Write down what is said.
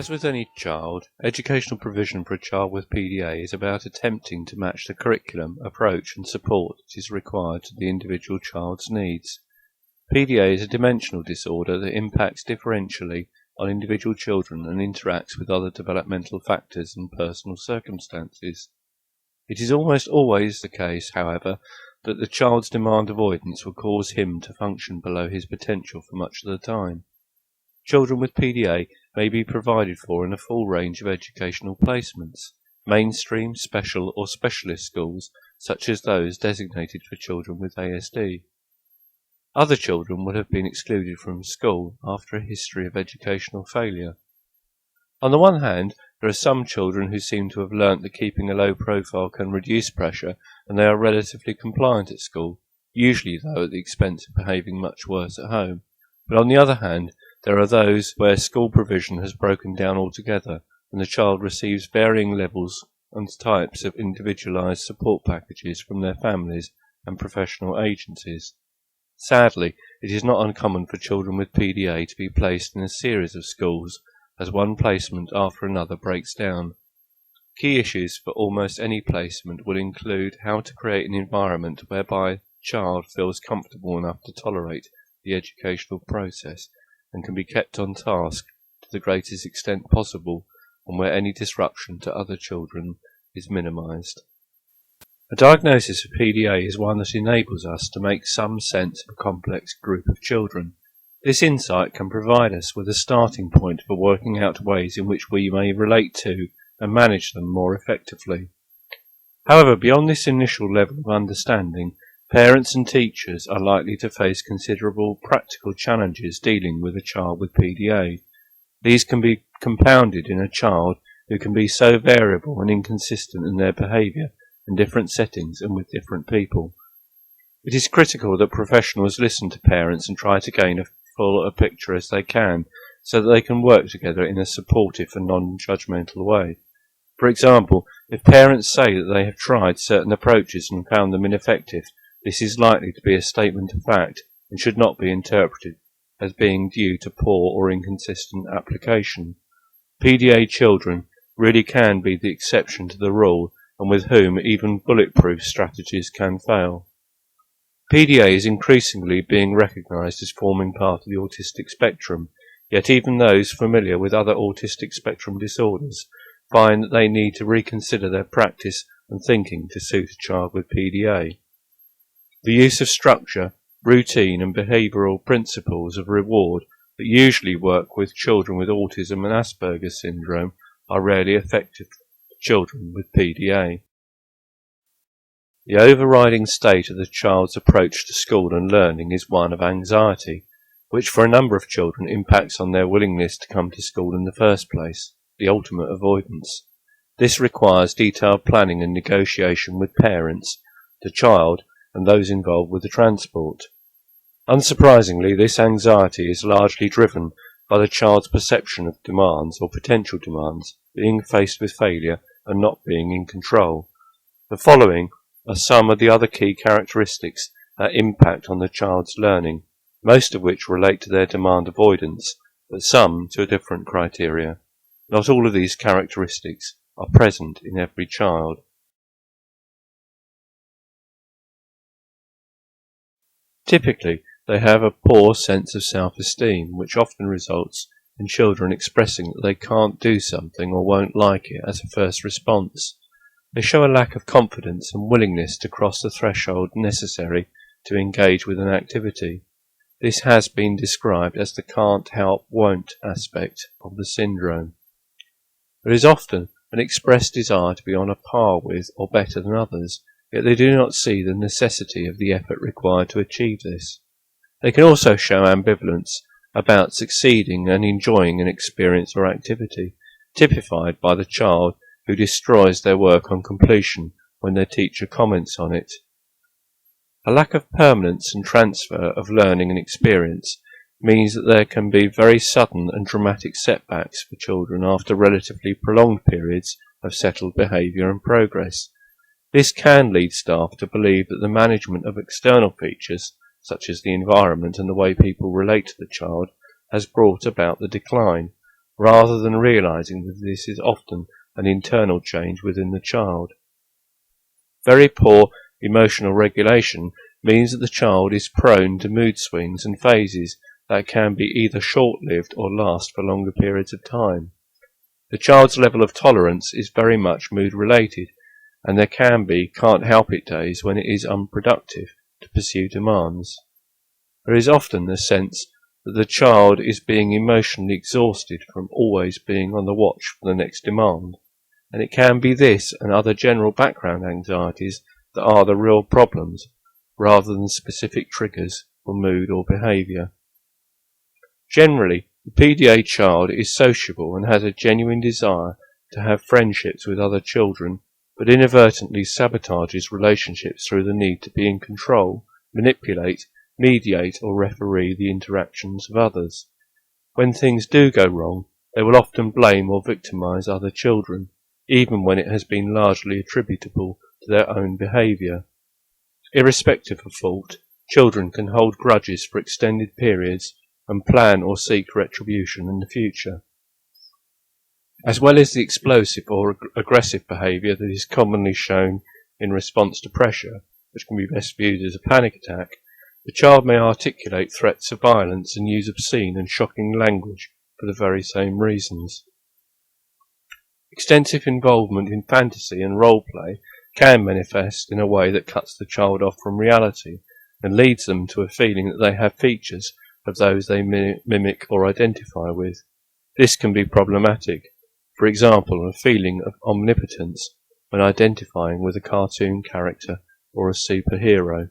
As with any child, educational provision for a child with PDA is about attempting to match the curriculum, approach and support that is required to the individual child's needs. PDA is a dimensional disorder that impacts differentially on individual children and interacts with other developmental factors and personal circumstances. It is almost always the case, however, that the child's demand avoidance will cause him to function below his potential for much of the time. Children with PDA may be provided for in a full range of educational placements, mainstream, special or specialist schools such as those designated for children with ASD. Other children would have been excluded from school after a history of educational failure. On the one hand, there are some children who seem to have learnt that keeping a low profile can reduce pressure, and they are relatively compliant at school, usually though at the expense of behaving much worse at home. But on the other hand, there are those where school provision has broken down altogether, and the child receives varying levels and types of individualised support packages from their families and professional agencies. Sadly, it is not uncommon for children with PDA to be placed in a series of schools as one placement after another breaks down. Key issues for almost any placement will include how to create an environment whereby the child feels comfortable enough to tolerate the educational process and can be kept on task to the greatest extent possible, and where any disruption to other children is minimized. A diagnosis of PDA is one that enables us to make some sense of a complex group of children. This insight can provide us with a starting point for working out ways in which we may relate to and manage them more effectively. However, beyond this initial level of understanding, parents and teachers are likely to face considerable practical challenges dealing with a child with PDA. These can be compounded in a child who can be so variable and inconsistent in their behaviour in different settings and with different people. It is critical that professionals listen to parents and try to gain as full a picture as they can, so that they can work together in a supportive and non-judgmental way. For example, if parents say that they have tried certain approaches and found them ineffective, this is likely to be a statement of fact and should not be interpreted as being due to poor or inconsistent application. PDA children really can be the exception to the rule, and with whom even bulletproof strategies can fail. PDA is increasingly being recognised as forming part of the autistic spectrum, yet even those familiar with other autistic spectrum disorders find that they need to reconsider their practice and thinking to suit a child with PDA. The use of structure, routine and behavioural principles of reward that usually work with children with autism and Asperger's syndrome are rarely effective for children with PDA. The overriding state of the child's approach to school and learning is one of anxiety, which for a number of children impacts on their willingness to come to school in the first place, the ultimate avoidance. This requires detailed planning and negotiation with parents, the child, and those involved with the transport. Unsurprisingly, this anxiety is largely driven by the child's perception of demands or potential demands, being faced with failure and not being in control. The following are some of the other key characteristics that impact on the child's learning, most of which relate to their demand avoidance, but some to a different criteria. Not all of these characteristics are present in every child. Typically, they have a poor sense of self-esteem, which often results in children expressing that they can't do something or won't like it as a first response. They show a lack of confidence and willingness to cross the threshold necessary to engage with an activity. This has been described as the can't help won't aspect of the syndrome. There is often an expressed desire to be on a par with or better than others, yet they do not see the necessity of the effort required to achieve this. They can also show ambivalence about succeeding and enjoying an experience or activity, typified by the child who destroys their work on completion when their teacher comments on it. A lack of permanence and transfer of learning and experience means that there can be very sudden and dramatic setbacks for children after relatively prolonged periods of settled behaviour and progress. This can lead staff to believe that the management of external features, such as the environment and the way people relate to the child, has brought about the decline, rather than realizing that this is often an internal change within the child. Very poor emotional regulation means that the child is prone to mood swings and phases that can be either short-lived or last for longer periods of time. The child's level of tolerance is very much mood-related, and there can be can't-help-it days when it is unproductive to pursue demands. There is often the sense that the child is being emotionally exhausted from always being on the watch for the next demand, and it can be this and other general background anxieties that are the real problems, rather than specific triggers for mood or behaviour. Generally, the PDA child is sociable and has a genuine desire to have friendships with other children, but inadvertently sabotages relationships through the need to be in control, manipulate, mediate or referee the interactions of others. When things do go wrong, they will often blame or victimize other children, even when it has been largely attributable to their own behaviour. Irrespective of fault, children can hold grudges for extended periods and plan or seek retribution in the future. As well as the explosive or aggressive behaviour that is commonly shown in response to pressure, which can be best viewed as a panic attack, the child may articulate threats of violence and use obscene and shocking language for the very same reasons. Extensive involvement in fantasy and role play can manifest in a way that cuts the child off from reality and leads them to a feeling that they have features of those they mimic or identify with. This can be problematic. For example, a feeling of omnipotence when identifying with a cartoon character or a superhero.